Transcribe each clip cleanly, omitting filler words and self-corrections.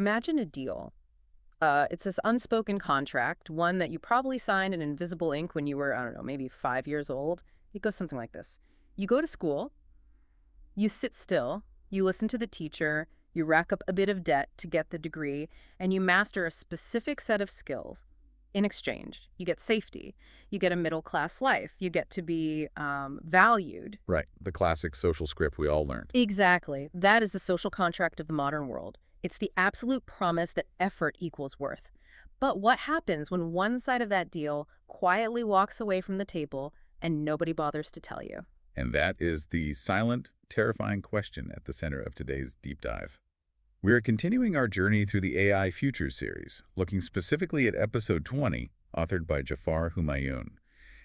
Imagine a deal. It's this unspoken contract, one that you probably signed in invisible ink when you were, I don't know, maybe 5 years old. It goes something like this. You go to school, you sit still, you listen to the teacher, you rack up a bit of debt to get the degree, and you master a specific set of skills. In exchange, you get safety, you get a middle-class life, you get to be valued. Right, the classic social script we all learned. Exactly. That is the social contract of the modern world. It's the absolute promise that effort equals worth. But what happens when one side of that deal quietly walks away from the table and nobody bothers to tell you? And that is the silent, terrifying question at the center of today's deep dive. We are continuing our journey through the AI Futures series, looking specifically at episode 20, authored by Jafar Humayun.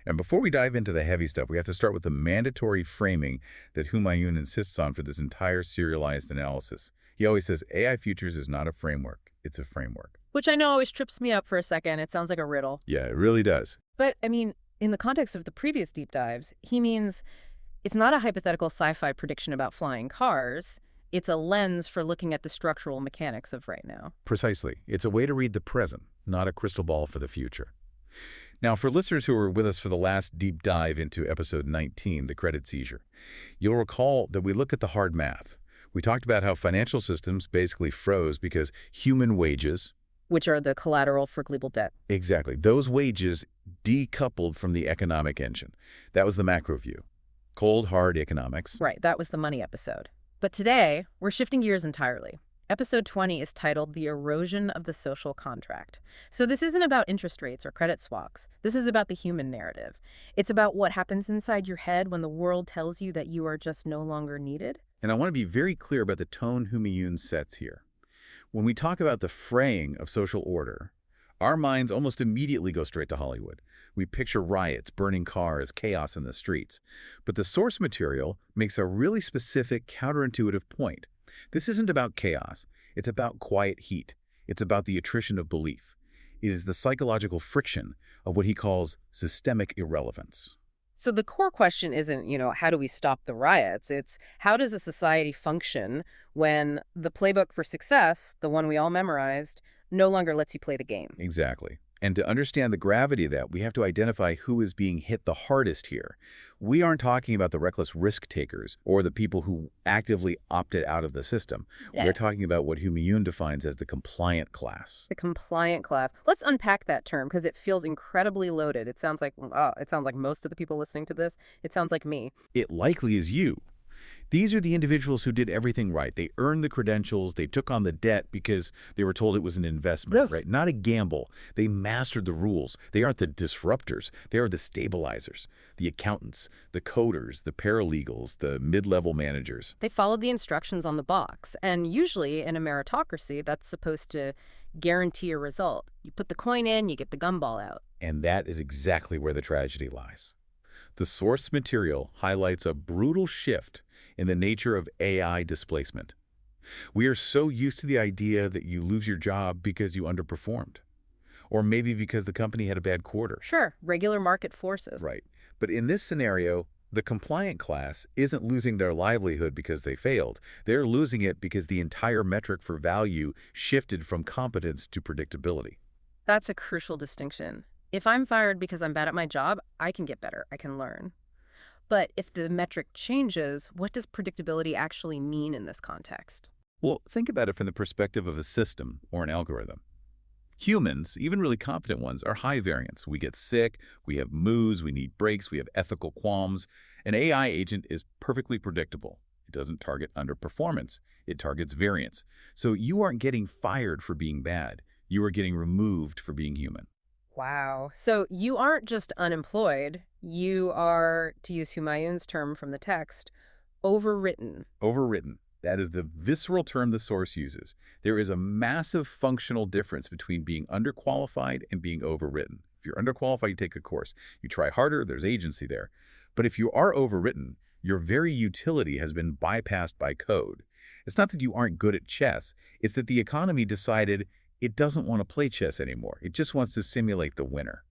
And before we dive into the heavy stuff, we have to start with the mandatory framing that Humayun insists on for this entire serialized analysis. He always says AI Futures is not a framework, it's a framework. Which I know always trips me up for a second. It sounds like a riddle. Yeah, it really does. But, I mean, in the context of the previous deep dives, he means it's not a hypothetical sci-fi prediction about flying cars. It's a lens for looking at the structural mechanics of right now. Precisely. It's a way to read the present, not a crystal ball for the future. Now, for listeners who were with us for the last deep dive into episode 19, the credit seizure, you'll recall that we looked at the hard math. We talked about how financial systems basically froze because human wages, Which are the collateral for global debt. exactly, those wages decoupled from the economic engine. That was the macro view. Cold, hard economics. Right, that was the money episode. But today, we're shifting gears entirely. Episode 20 is titled The Erosion of the Social Contract. So this isn't about interest rates or credit swaps. This is about the human narrative. It's about what happens inside your head when the world tells you that you are just no longer needed. And I want to be very clear about the tone Humayun sets here. When we talk about the fraying of social order, our minds almost immediately go straight to Hollywood. We picture riots, burning cars, chaos in the streets. But the source material makes a really specific, counterintuitive point. This isn't about chaos. It's about quiet heat. It's about the attrition of belief. It is the psychological friction of what he calls systemic irrelevance. So the core question isn't, how do we stop the riots? It's how does a society function when the playbook for success, the one we all memorized, no longer lets you play the game? Exactly. And to understand the gravity of that, we have to identify who is being hit the hardest here. We aren't talking about the reckless risk takers or the people who actively opted out of the system. Yeah. We're talking about what Humayun defines as the compliant class. The compliant class. Let's unpack that term because it feels incredibly loaded. It sounds like most of the people listening to this. It sounds like me. It likely is you. These are the individuals who did everything right. They earned the credentials. They took on the debt because they were told it was an investment, Yes. right? Not a gamble. They mastered the rules. They aren't the disruptors. They are the stabilizers, the accountants, the coders, the paralegals, the mid-level managers. They followed the instructions on the box. And usually in a meritocracy, that's supposed to guarantee a result. You put the coin in, you get the gumball out. And that is exactly where the tragedy lies. The source material highlights a brutal shift in the nature of AI displacement. We are so used to the idea that you lose your job because you underperformed, or maybe because the company had a bad quarter. Sure, regular market forces. Right. But in this scenario, the compliant class isn't losing their livelihood because they failed. They're losing it because the entire metric for value shifted from competence to predictability. That's a crucial distinction. If I'm fired because I'm bad at my job, I can get better. I can learn. But if the metric changes, what does predictability actually mean in this context? Well, think about it from the perspective of a system or an algorithm. Humans, even really competent ones, are high variance. We get sick, we have moods, we need breaks, we have ethical qualms. An AI agent is perfectly predictable. It doesn't target underperformance. It targets variance. So you aren't getting fired for being bad. You are getting removed for being human. Wow. So you aren't just unemployed. You are, to use Humayun's term from the text, overwritten. Overwritten. That is the visceral term the source uses. There is a massive functional difference between being underqualified and being overwritten. If you're underqualified, you take a course. You try harder, there's agency there. But if you are overwritten, your very utility has been bypassed by code. It's not that you aren't good at chess. It's that the economy decided it doesn't want to play chess anymore. It just wants to simulate the winner.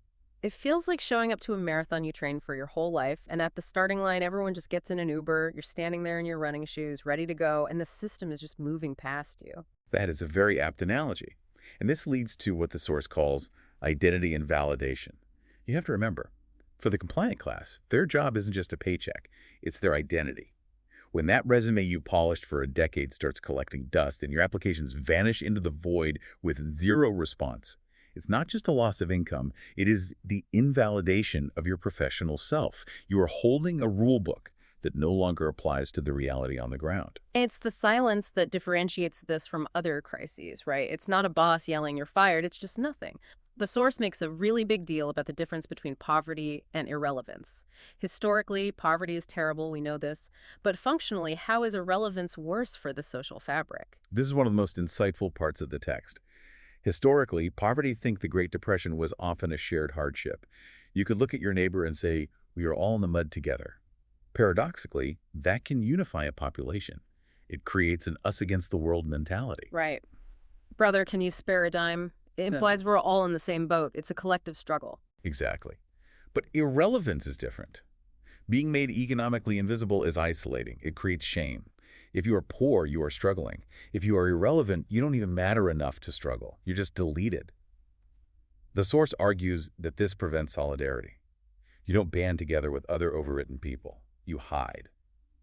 It feels like showing up to a marathon you trained for your whole life, and at the starting line, everyone just gets in an Uber, you're standing there in your running shoes, ready to go, and the system is just moving past you. That is a very apt analogy. And this leads to what the source calls identity and validation. You have to remember, for the compliant class, their job isn't just a paycheck, it's their identity. When that resume you polished for a decade starts collecting dust and your applications vanish into the void with zero response, it's not just a loss of income, it is the invalidation of your professional self. You are holding a rule book that no longer applies to the reality on the ground. It's the silence that differentiates this from other crises, right? It's not a boss yelling you're fired, it's just nothing. The source makes a really big deal about the difference between poverty and irrelevance. Historically, poverty is terrible, we know this, but functionally, how is irrelevance worse for the social fabric? This is one of the most insightful parts of the text. Historically, poverty think the Great Depression was often a shared hardship. You could look at your neighbor and say, we are all in the mud together. Paradoxically, that can unify a population. It creates an us-against-the-world mentality. Right. Brother, can you spare a dime? It implies we're all in the same boat. It's a collective struggle. Exactly. But irrelevance is different. Being made economically invisible is isolating. It creates shame. If you are poor, you are struggling. If you are irrelevant, you don't even matter enough to struggle. You're just deleted. The source argues that this prevents solidarity. You don't band together with other overwritten people. You hide.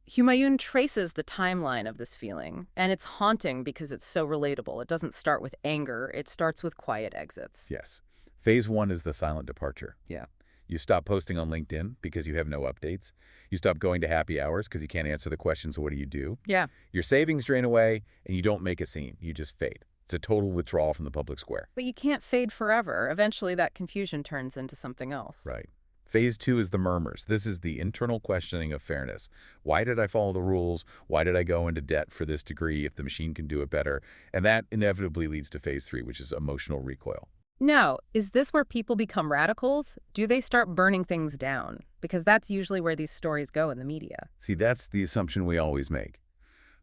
Humayun traces the timeline of this feeling, and it's haunting because it's so relatable. It doesn't start with anger. It starts with quiet exits. Yes. Phase 1 is the silent departure. Yeah. You stop posting on LinkedIn because you have no updates. You stop going to happy hours because you can't answer the questions, what do you do? Yeah. Your savings drain away, and you don't make a scene. You just fade. It's a total withdrawal from the public square. But you can't fade forever. Eventually, that confusion turns into something else. Right. Phase 2 is the murmurs. This is the internal questioning of fairness. Why did I follow the rules? Why did I go into debt for this degree if the machine can do it better? And that inevitably leads to phase 3, which is emotional recoil. Now, is this where people become radicals? Do they start burning things down? Because that's usually where these stories go in the media. See, that's the assumption we always make.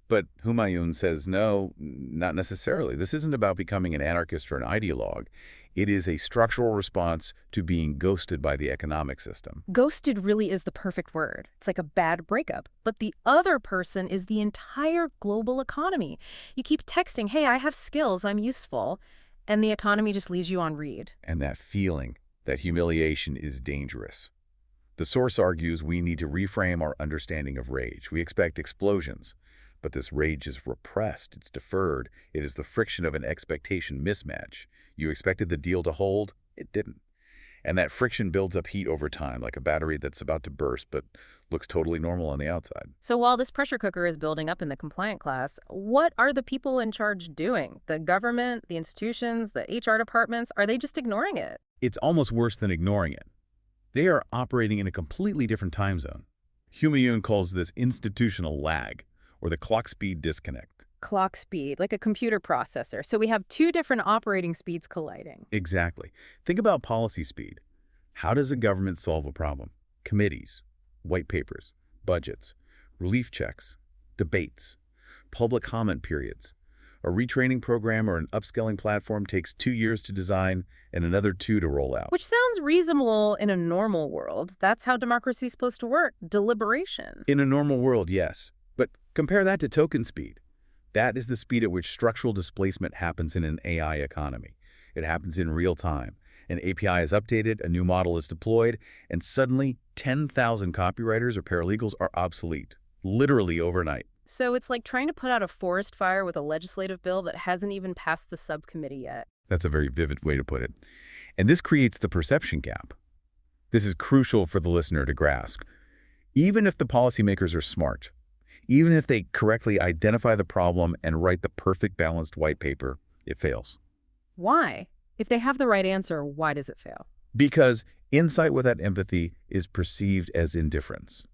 But Humayun says, no, not necessarily. This isn't about becoming an anarchist or an ideologue. It is a structural response to being ghosted by the economic system. Ghosted really is the perfect word. It's like a bad breakup. But the other person is the entire global economy. You keep texting, hey, I have skills, I'm useful, and the economy just leaves you on read. And that feeling, that humiliation is dangerous. The source argues we need to reframe our understanding of rage. We expect explosions. But this rage is repressed, it's deferred. It is the friction of an expectation mismatch. You expected the deal to hold, it didn't. And that friction builds up heat over time, like a battery that's about to burst but looks totally normal on the outside. So while this pressure cooker is building up in the compliant class, what are the people in charge doing? The government, the institutions, the HR departments, are they just ignoring it? It's almost worse than ignoring it. They are operating in a completely different time zone. Humayun calls this institutional lag, or the clock speed disconnect. Clock speed, like a computer processor. So we have two different operating speeds colliding. Exactly. Think about policy speed. How does a government solve a problem? Committees, white papers, budgets, relief checks, debates, public comment periods. A retraining program or an upskilling platform takes 2 years to design and another 2 to roll out. Which sounds reasonable in a normal world. That's how democracy is supposed to work, deliberation. In a normal world, yes. But compare that to token speed. That is the speed at which structural displacement happens in an AI economy. It happens in real time. An API is updated, a new model is deployed, and suddenly 10,000 copywriters or paralegals are obsolete, literally overnight. So it's like trying to put out a forest fire with a legislative bill that hasn't even passed the subcommittee yet. That's a very vivid way to put it. And this creates the perception gap. This is crucial for the listener to grasp. Even if the policymakers are smart, even if they correctly identify the problem and write the perfect balanced white paper, it fails. Why? If they have the right answer, why does it fail? Because insight without empathy is perceived as indifference.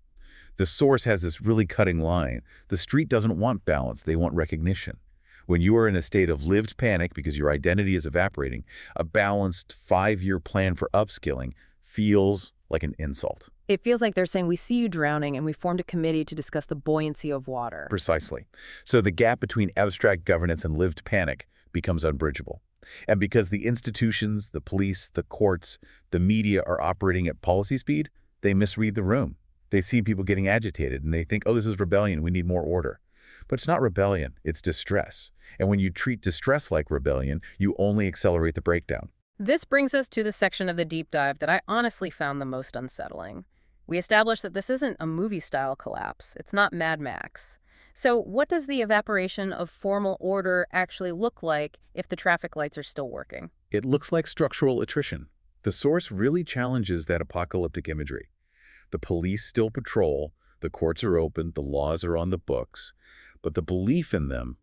The source has this really cutting line. The street doesn't want balance, they want recognition. When you are in a state of lived panic because your identity is evaporating, a balanced 5-year plan for upskilling feels like an insult. It feels like they're saying, we see you drowning and we formed a committee to discuss the buoyancy of water. Precisely. So the gap between abstract governance and lived panic becomes unbridgeable. And because the institutions, the police, the courts, the media are operating at policy speed, they misread the room. They see people getting agitated and they think, oh, this is rebellion, we need more order. But it's not rebellion, it's distress. And when you treat distress like rebellion, you only accelerate the breakdown. This brings us to the section of the deep dive that I honestly found the most unsettling. We established that this isn't a movie-style collapse. It's not Mad Max. So what does the evaporation of formal order actually look like if the traffic lights are still working? It looks like structural attrition. The source really challenges that apocalyptic imagery. The police still patrol, the courts are open, the laws are on the books, but the belief in them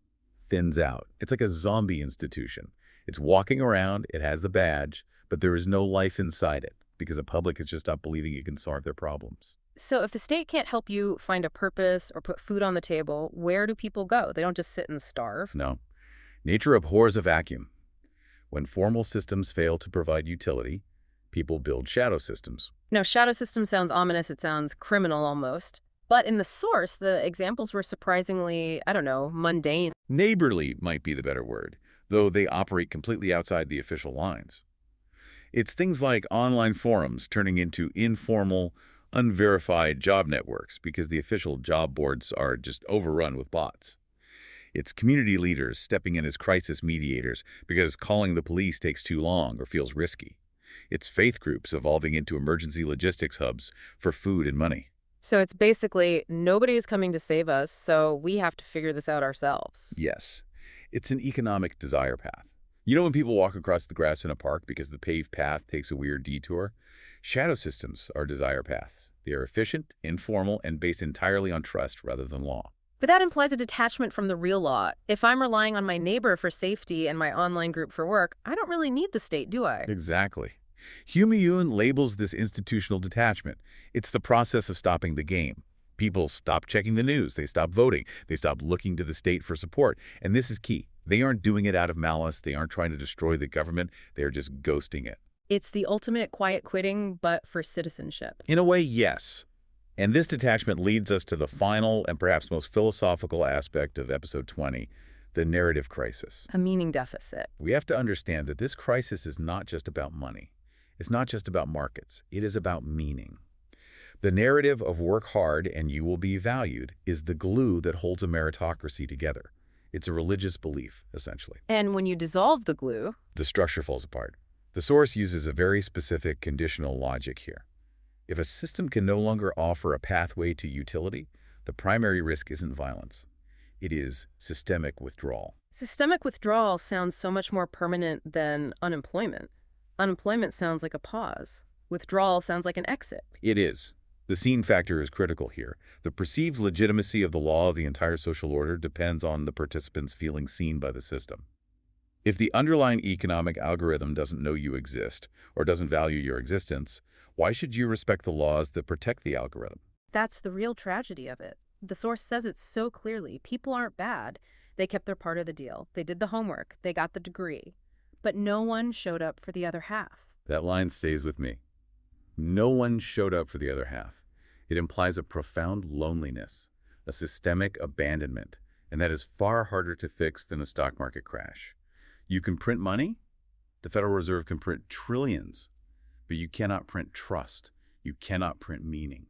thins out. It's like a zombie institution. It's walking around, it has the badge, but there is no life inside it because the public has just stopped believing it can solve their problems. So if the state can't help you find a purpose or put food on the table, where do people go? They don't just sit and starve. No. Nature abhors a vacuum. When formal systems fail to provide utility, people build shadow systems. Now, shadow system sounds ominous. It sounds criminal almost. But in the source, the examples were surprisingly, I don't know, mundane. Neighborly might be the better word, though they operate completely outside the official lines. It's things like online forums turning into informal, unverified job networks because the official job boards are just overrun with bots. It's community leaders stepping in as crisis mediators because calling the police takes too long or feels risky. It's faith groups evolving into emergency logistics hubs for food and money. So it's basically nobody is coming to save us, so we have to figure this out ourselves. Yes, it's an economic desire path. You know when people walk across the grass in a park because the paved path takes a weird detour? Shadow systems are desire paths. They are efficient, informal, and based entirely on trust rather than law. But that implies a detachment from the real law. If I'm relying on my neighbor for safety and my online group for work, I don't really need the state, do I? Exactly. Hume labels this institutional detachment. It's the process of stopping the game. People stop checking the news, they stop voting, they stop looking to the state for support. And this is key. They aren't doing it out of malice, they aren't trying to destroy the government, they're just ghosting it. It's the ultimate quiet quitting, but for citizenship. In a way, yes. And this detachment leads us to the final and perhaps most philosophical aspect of episode 20, the narrative crisis. A meaning deficit. We have to understand that this crisis is not just about money. It's not just about markets. It is about meaning. The narrative of work hard and you will be valued is the glue that holds a meritocracy together. It's a religious belief, essentially. And when you dissolve the glue, The structure falls apart. The source uses a very specific conditional logic here. If a system can no longer offer a pathway to utility, the primary risk isn't violence. It is systemic withdrawal. systemic withdrawal sounds so much more permanent than unemployment. Unemployment sounds like a pause. Withdrawal sounds like an exit. It is. The scene factor is critical here. The perceived legitimacy of the law of the entire social order depends on the participants feeling seen by the system. If the underlying economic algorithm doesn't know you exist or doesn't value your existence, why should you respect the laws that protect the algorithm? That's the real tragedy of it. The source says it so clearly. People aren't bad. They kept their part of the deal. They did the homework. They got the degree. But no one showed up for the other half. That line stays with me. No one showed up for the other half. It implies a profound loneliness, a systemic abandonment, and that is far harder to fix than a stock market crash. You can print money. The Federal Reserve can print trillions, but you cannot print trust. You cannot print meaning.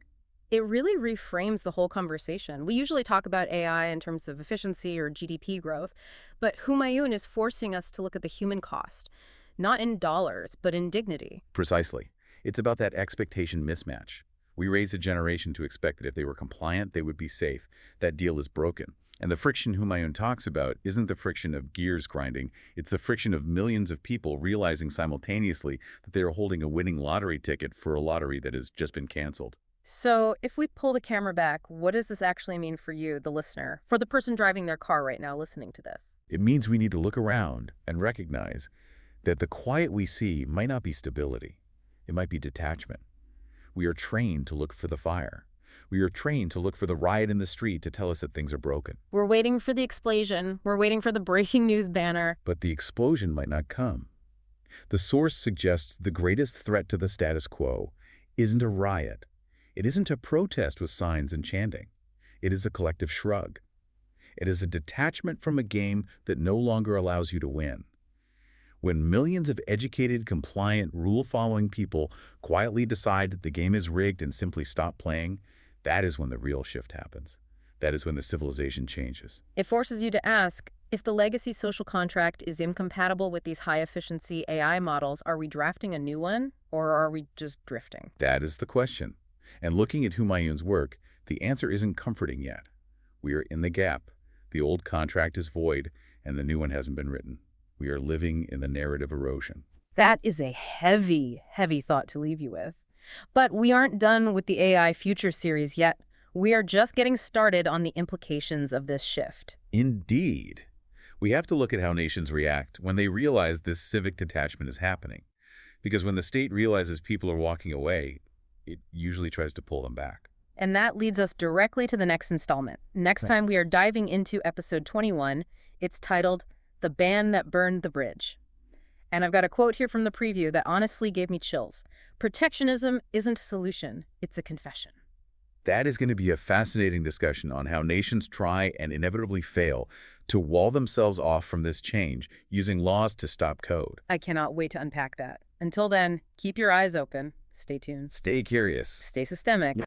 It really reframes the whole conversation. We usually talk about AI in terms of efficiency or GDP growth, but Humayun is forcing us to look at the human cost, not in dollars, but in dignity. Precisely. It's about that expectation mismatch. We raised a generation to expect that if they were compliant, they would be safe. That deal is broken. And the friction Humayun talks about isn't the friction of gears grinding. It's the friction of millions of people realizing simultaneously that they are holding a winning lottery ticket for a lottery that has just been canceled. So if we pull the camera back, what does this actually mean for you, the listener, for the person driving their car right now listening to this? It means we need to look around and recognize that the quiet we see might not be stability. It might be detachment. We are trained to look for the fire. We are trained to look for the riot in the street to tell us that things are broken. We're waiting for the explosion. We're waiting for the breaking news banner. But the explosion might not come. The source suggests the greatest threat to the status quo isn't a riot. It isn't a protest with signs and chanting. It is a collective shrug. It is a detachment from a game that no longer allows you to win. When millions of educated, compliant, rule-following people quietly decide that the game is rigged and simply stop playing, that is when the real shift happens. That is when the civilization changes. It forces you to ask, if the legacy social contract is incompatible with these high-efficiency AI models, are we drafting a new one, or are we just drifting? That is the question. And looking at Humayun's work, the answer isn't comforting yet. We are in the gap. The old contract is void, and the new one hasn't been written. We are living in the narrative erosion. That is a heavy, heavy thought to leave you with. But we aren't done with the AI Future series yet. We are just getting started on the implications of this shift. Indeed. We have to look at how nations react when they realize this civic detachment is happening. Because when the state realizes people are walking away, it usually tries to pull them back. And that leads us directly to the next installment. Next time we are diving into episode 21. It's titled, The Band That Burned the Bridge. And I've got a quote here from the preview that honestly gave me chills. Protectionism isn't a solution, it's a confession. That is going to be a fascinating discussion on how nations try and inevitably fail to wall themselves off from this change using laws to stop code. I cannot wait to unpack that. Until then, keep your eyes open, stay tuned, Stay curious. stay systemic.